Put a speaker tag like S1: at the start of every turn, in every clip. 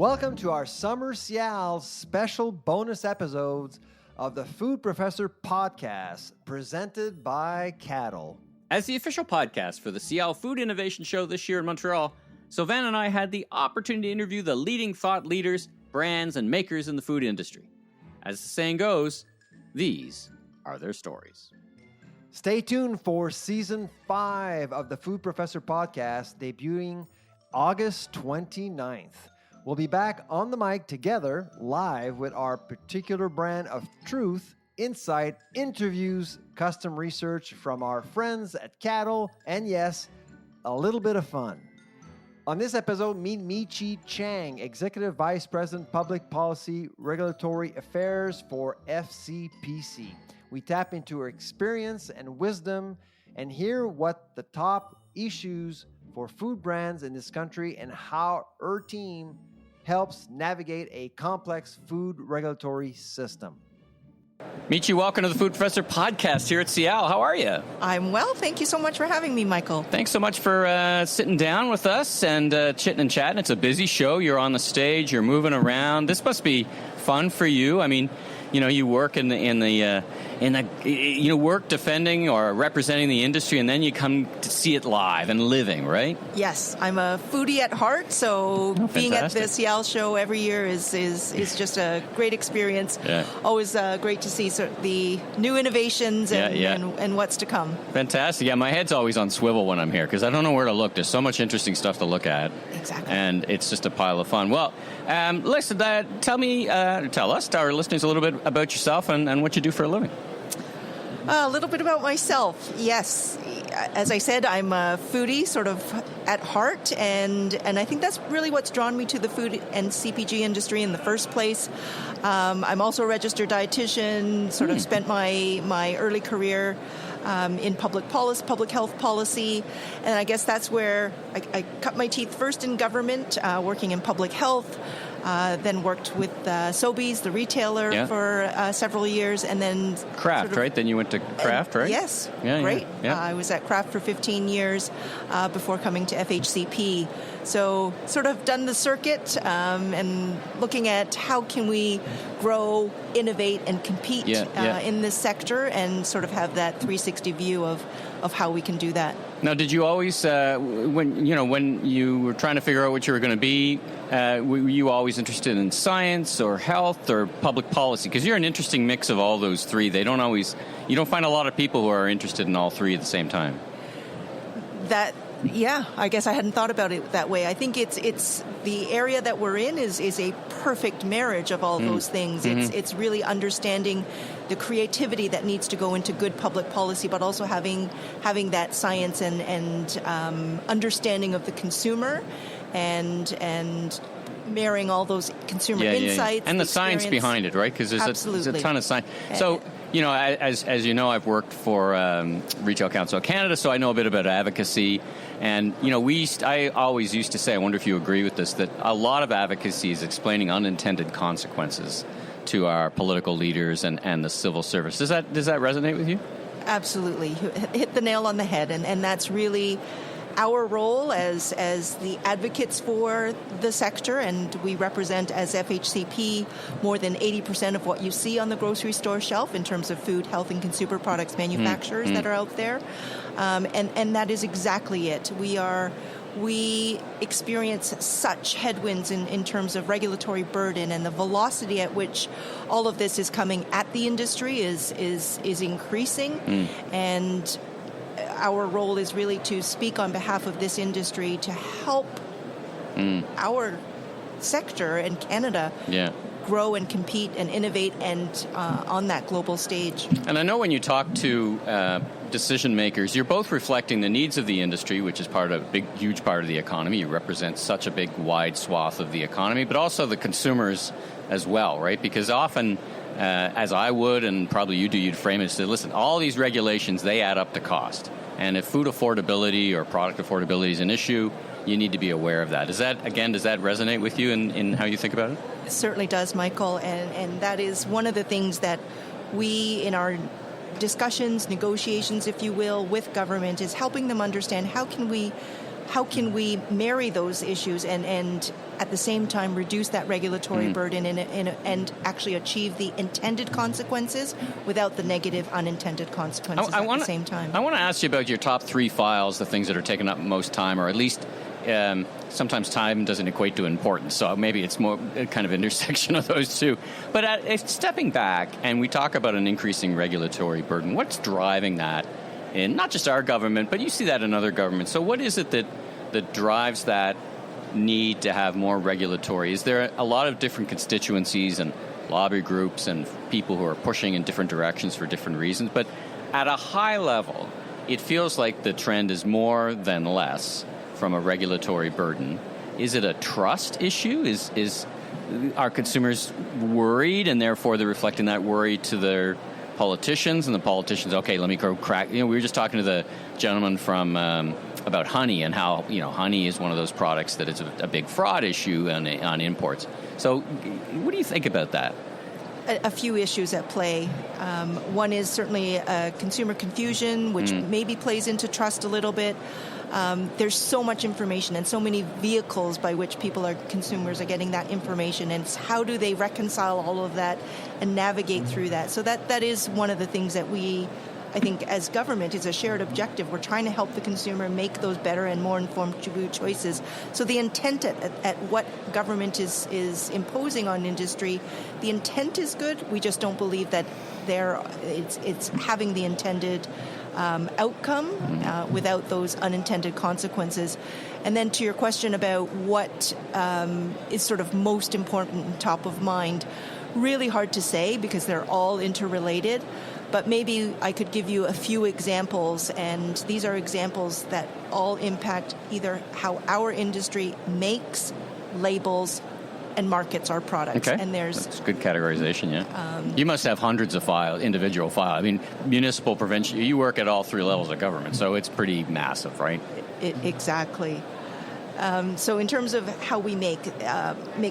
S1: Welcome to our Summer SIAL Special bonus episodes of the Food Professor podcast, presented by Caddle.
S2: As the official podcast for the SIAL Food Innovation show this year in Montreal, Sylvain and I had the opportunity to interview the leading thought leaders, brands, and makers in the food industry. As the saying goes, these are their stories.
S1: Stay tuned for Season 5 of the Food Professor podcast, debuting August 29th. We'll be back on the mic together, live with our particular brand of truth, insight, interviews, custom research from our friends at Caddle, and yes, a little bit of fun. On this episode, meet Michi Chang, Executive Vice President, Public Policy, Regulatory Affairs for FHCP. We tap into her experience and wisdom and hear what the top issues for food brands in this country and how her team helps navigate a complex food regulatory system.
S2: Michi, welcome to the Food Professor podcast here at SIAL. How are you?
S3: I'm well. Thank you so much for having me, Michael.
S2: Thanks so much for sitting down with us and chitting and chatting. It's a busy show. You're on the stage. You're moving around. This must be fun for you. I mean, you know, you work in the work defending or representing the industry, and then you come to see it live and living, right?
S3: Yes, I'm a foodie at heart, so being at the SIAL show every year is just a great experience. Yeah. Always great to see the new innovations and what's to come.
S2: Fantastic. Yeah, my head's always on swivel when I'm here because I don't know where to look. There's so much interesting stuff to look at.
S3: Exactly.
S2: And it's just a pile of fun. Well, listen, tell us, our listeners, a little bit about yourself and what you do for a living.
S3: A little bit about myself. Yes, as I said, I'm a foodie, sort of at heart, and I think that's really what's drawn me to the food and CPG industry in the first place. I'm also a registered dietitian. Sort of spent my early career in public health policy, and I guess that's where I cut my teeth first in government, working in public health. Then worked with Sobeys, the retailer, for several years, and then
S2: Kraft, right? Then you went to Kraft, right?
S3: Yes,
S2: yeah,
S3: great.
S2: Yeah.
S3: I was at Kraft for 15 years before coming to FHCP. So sort of done the circuit and looking at how can we grow, innovate, and compete in this sector, and sort of have that 360 view of how we can do that.
S2: Now, did you always, when you were trying to figure out what you were going to be, were you always interested in science or health or public policy? Because you're an interesting mix of all those three. You don't find a lot of people who are interested in all three at the same time.
S3: I guess I hadn't thought about it that way. I think it's the area that we're in is a perfect marriage of all those things. Mm-hmm. It's really understanding the creativity that needs to go into good public policy, but also having that science and understanding of the consumer and marrying all those consumer insights.
S2: And the science behind it, right? Because there's a ton of science. So, as you know, I've worked for Retail Council of Canada, so I know a bit about advocacy. And, I always used to say, I wonder if you agree with this, that a lot of advocacy is explaining unintended consequences to our political leaders and the civil service. Does that resonate with you?
S3: Absolutely. You hit the nail on the head. And that's really our role as the advocates for the sector, and we represent as FHCP more than 80% of what you see on the grocery store shelf in terms of food, health, and consumer products manufacturers that are out there. And that is exactly it. We experience such headwinds in terms of regulatory burden, and the velocity at which all of this is coming at the industry is increasing. And our role is really to speak on behalf of this industry to help our sector and Canada grow and compete and innovate and on that global stage.
S2: And I know when you talk to decision makers, you're both reflecting the needs of the industry, which is huge part of the economy. You represent such a big, wide swath of the economy, but also the consumers as well, right? Because often, as I would, and probably you do, you'd frame it and say, listen, all these regulations, they add up to cost. And if food affordability or product affordability is an issue, you need to be aware of that. Does that resonate with you in how you think about it?
S3: It certainly does, Michael. And that is one of the things that we, in our discussions, negotiations, if you will, with government, is helping them understand how can we how can we marry those issues and at the same time reduce that regulatory burden and actually achieve the intended consequences without the negative unintended consequences at the same time?
S2: I want to ask you about your top 3 files, the things that are taking up most time, or at least sometimes time doesn't equate to importance, so maybe it's more a kind of intersection of those two. But stepping back, and we talk about an increasing regulatory burden, what's driving that in not just our government, but you see that in other governments? So what is it that drives that need to have more regulatory? Is there a lot of different constituencies and lobby groups and people who are pushing in different directions for different reasons? But at a high level, it feels like the trend is more than less from a regulatory burden. Is it a trust issue? Are consumers worried, and therefore they're reflecting that worry to their politicians, and the politicians, okay, let me go crack. We were just talking to the gentleman from about honey, and how honey is one of those products that is a big fraud issue on imports. So what do you think about that?
S3: A few issues at play. One is certainly consumer confusion, which maybe plays into trust a little bit. There's so much information and so many vehicles by which consumers are getting that information, and it's how do they reconcile all of that and navigate through that. So that is one of the things that I think as government is a shared objective. We're trying to help the consumer make those better and more informed food choices. So the intent at what government is imposing on industry, the intent is good. We just don't believe that it's having the intended outcome without those unintended consequences. And then to your question about what is sort of most important and top of mind, really hard to say because they're all interrelated. But maybe I could give you a few examples, and these are examples that all impact either how our industry makes, labels, and markets our products.
S2: Okay.
S3: And
S2: that's good categorization, yeah. You must have hundreds of individual files. I mean, municipal, provincial, you work at all 3 levels of government, so it's pretty massive, right?
S3: Exactly. So in terms of how we make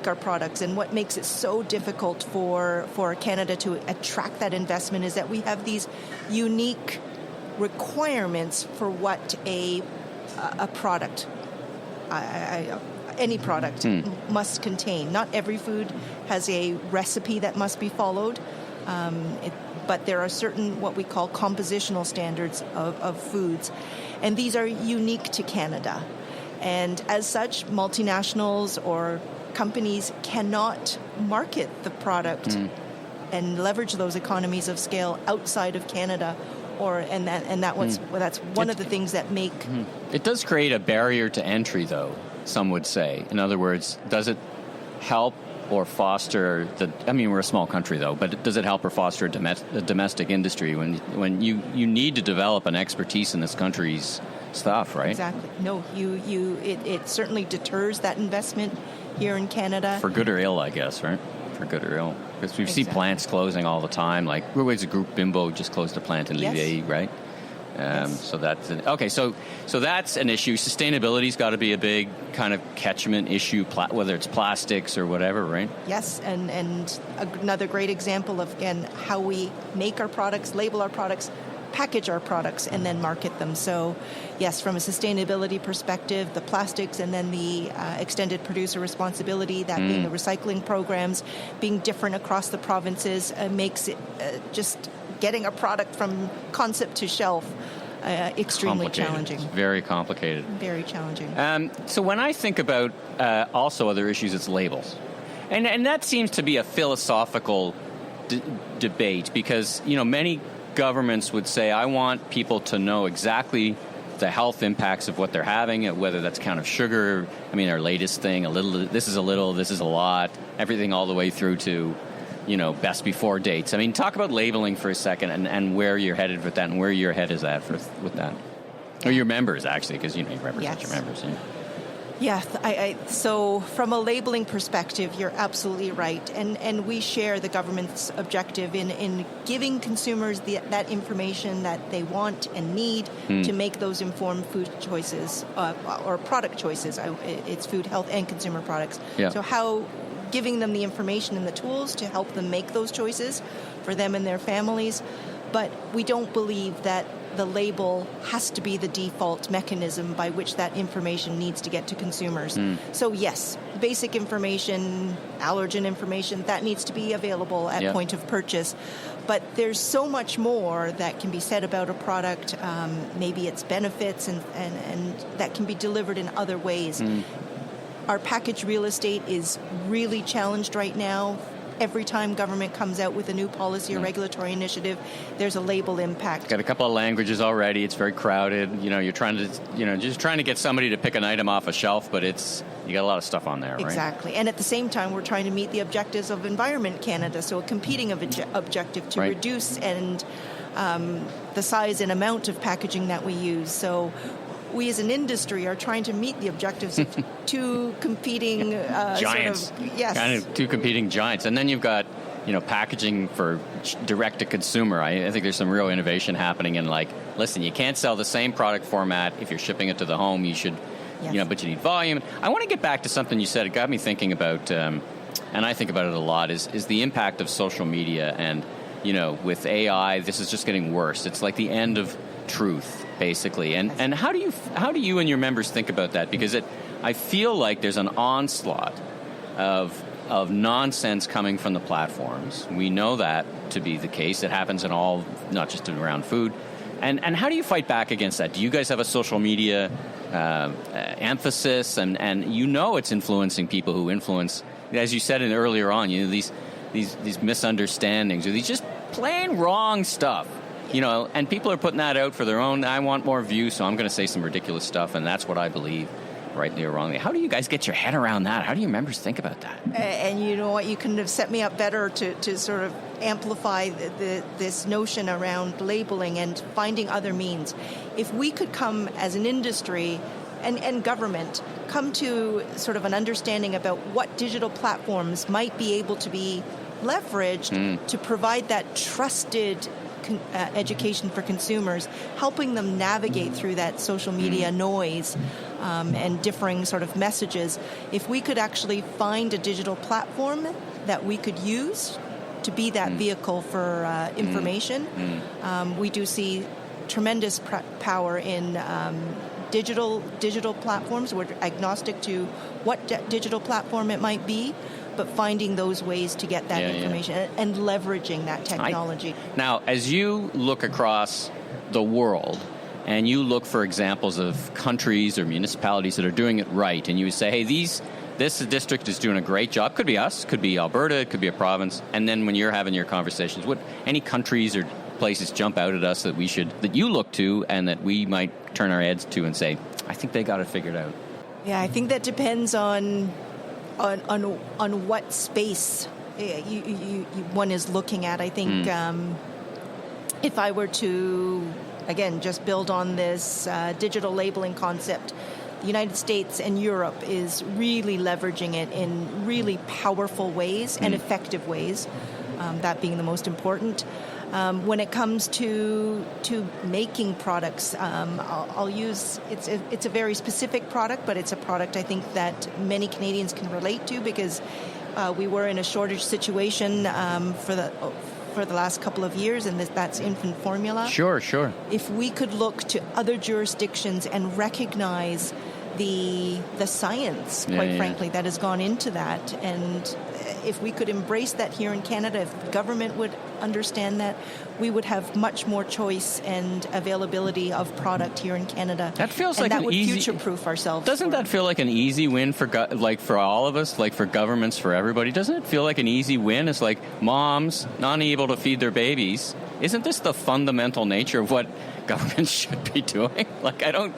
S3: our products, and what makes it so difficult for Canada to attract that investment is that we have these unique requirements for what a product, any product must contain. Not every food has a recipe that must be followed, but there are certain what we call compositional standards of foods, and these are unique to Canada. And as such, multinationals or companies cannot market the product and leverage those economies of scale outside of Canada, that's one of the things that make.
S2: It does create a barrier to entry, though. Some would say. In other words, does it help or foster we're a small country, though, but does it help or foster a domestic industry when you need to develop an expertise in this country's stuff, right?
S3: Exactly. No, it certainly deters that investment here in Canada. For good or ill, I guess, right? For good or ill. Because we see plants closing all the time. Like, where's the group Bimbo just closed a plant in Lévis, right? Yes. So that's so that's an issue. Sustainability's got to be a big kind of catchment issue, whether it's plastics or whatever, right? Yes, and another great example of, again, how we make our products, label our products, package our products, and then market them. So yes, from a sustainability perspective, the plastics and then the extended producer responsibility, that being the recycling programs, being different across the provinces, makes it just getting a product from concept to shelf extremely challenging.
S2: It's very complicated.
S3: Very challenging.
S2: So when I think about also other issues, it's labels. And that seems to be a philosophical debate because, many governments would say, I want people to know exactly the health impacts of what they're having, whether that's kind of sugar, our latest thing, this is a little, this is a lot, everything all the way through to, best before dates. Talk about labeling for a second and where you're headed with that and where your head is at with that. Or your members, actually, because, you represent your members. Yeah.
S3: Yeah, so from a labeling perspective, you're absolutely right. And we share the government's objective in giving consumers that information that they want and need to make those informed food choices or product choices. It's food, health, and consumer products.
S2: Yeah.
S3: So how giving them the information and the tools to help them make those choices for them and their families. But we don't believe that the label has to be the default mechanism by which that information needs to get to consumers. So yes, basic information, allergen information, that needs to be available at point of purchase. But there's so much more that can be said about a product, maybe its benefits, and that can be delivered in other ways. Our package real estate is really challenged right now. Every time government comes out with a new policy or regulatory initiative, there's a label impact.
S2: Got a couple of languages already. It's very crowded. You're trying to, just trying to get somebody to pick an item off a shelf, but you got a lot of stuff on there, right?
S3: Exactly. And at the same time, we're trying to meet the objectives of Environment Canada, so a competing objective to reduce and the size and amount of packaging that we use. So we as an industry are trying to meet the objectives of two competing
S2: giants. Kind of two competing giants. And then you've got, packaging for direct to consumer. I think there's some real innovation happening in listen, you can't sell the same product format if you're shipping it to the home. You should, but you need volume. I want to get back to something you said. It got me thinking about, and I think about it a lot, is the impact of social media. And, with AI, this is just getting worse. It's like the end of truth, basically. And how do you and your members think about that? Because I feel like there's an onslaught of nonsense coming from the platforms. We know that to be the case. It happens in all, not just around food. And how do you fight back against that? Do you guys have a social media emphasis? And it's influencing people who influence, as you said earlier on, these misunderstandings or these just plain wrong stuff. And people are putting that out for their own, I want more views, so I'm going to say some ridiculous stuff, and that's what I believe, rightly or wrongly. How do you guys get your head around that? How do your members think about that?
S3: And you know what? You couldn't have set me up better to sort of amplify this notion around labeling and finding other means. If we could come as an industry and government, come to sort of an understanding about what digital platforms might be able to be leveraged to provide that trusted education for consumers, helping them navigate through that social media noise and differing sort of messages. If we could actually find a digital platform that we could use to be that vehicle for information, we do see tremendous power in digital platforms. We're agnostic to what digital platform it might be, but finding those ways to get that information and leveraging that technology.
S2: Now, as you look across the world and you look for examples of countries or municipalities that are doing it right, and you would say, hey, this district is doing a great job. Could be us, could be Alberta, it could be a province. And then when you're having your conversations, would any countries or places jump out at us that you look to and that we might turn our heads to and say, I think they got it figured out?
S3: Yeah, I think that depends on what space one is looking at. I think if I were to, again, just build on this digital labeling concept, the United States and Europe is really leveraging it in really powerful ways and effective ways, that being the most important. When it comes to making products, I'll use, it's a very specific product, but it's a product I think that many Canadians can relate to because we were in a shortage situation for the last couple of years, and that's infant formula.
S2: Sure.
S3: If we could look to other jurisdictions and recognize the science, quite frankly, that has gone into that, and if we could embrace that here in Canada, if the government would understand that, we would have much more choice and availability of product here in Canada.
S2: That feels
S3: and
S2: like
S3: that
S2: an
S3: would
S2: easy
S3: future-proof ourselves.
S2: Doesn't that feel like an easy win for all of us, like for governments, for everybody? Doesn't it feel like an easy win? It's like moms not able to feed their babies. Isn't this the fundamental nature of what governments should be doing? Like I don't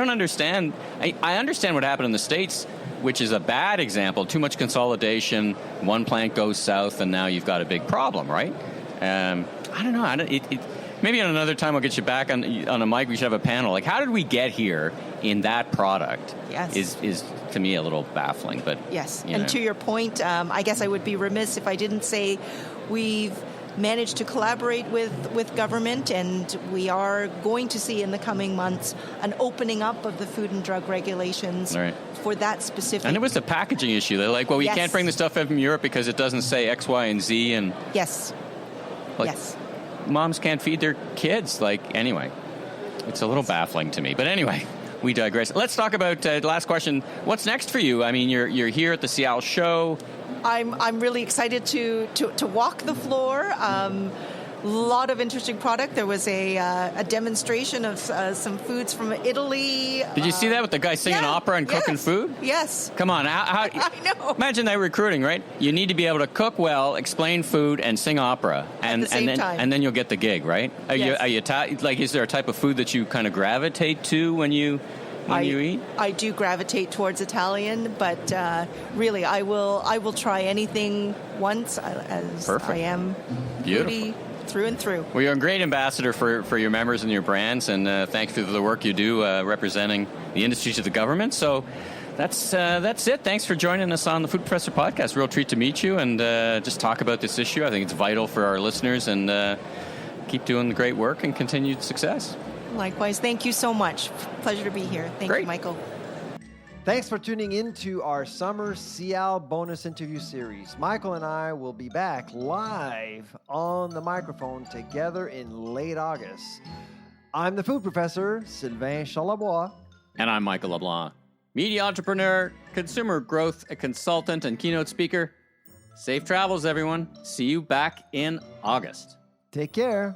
S2: understand. I understand what happened in the States, which is a bad example. Too much consolidation, one plant goes south, and now you've got a big problem, right? I don't know. Maybe on another time I'll get you back on a mic. We should have a panel. Like, how did we get here in that product?
S3: Yes.
S2: Is to me a little baffling. But
S3: yes, and to your point, I guess I would be remiss if I didn't say we've managed to collaborate with government, and we are going to see in the coming months an opening up of the food and drug regulations for that specific. And
S2: it was the packaging issue. They're like, well, you can't bring the stuff in from Europe because it doesn't say X, Y, and Z. And
S3: yes.
S2: Moms can't feed their kids. Like, anyway. It's a little baffling to me. But anyway, we digress. Let's talk about, last question, what's next for you? I mean, you're here at the SIAL show.
S3: I'm really excited to walk the floor. Lot of interesting product. There was a demonstration of some foods from Italy.
S2: Did you see that with the guy singing opera and cooking food?
S3: Yes.
S2: Come on,
S3: I know.
S2: Imagine that recruiting, right? You need to be able to cook well, explain food, and sing opera, and
S3: at the same time.
S2: And then you'll get the gig, right? Is there a type of food that you kind of gravitate to when you eat?
S3: I do gravitate towards Italian, but really, I will try anything once, as
S2: Perfect.
S3: I am
S2: Beautiful.
S3: through and through.
S2: Well, you're a great ambassador for your members and your brands, and thanks for the work you do representing the industry to the government. So that's it. Thanks for joining us on the Food Professor Podcast. Real treat to meet you and just talk about this issue. I think it's vital for our listeners, and keep doing the great work and continued success.
S3: Likewise. Thank you so much. Pleasure to be here. Thank you, Michael.
S1: Thanks for tuning in to our Summer SIAL bonus interview series. Michael and I will be back live on the microphone together in late August. I'm the food professor, Sylvain Charlebois.
S2: And I'm Michael LeBlanc, media entrepreneur, consumer growth consultant, and keynote speaker. Safe travels, everyone. See you back in August.
S1: Take care.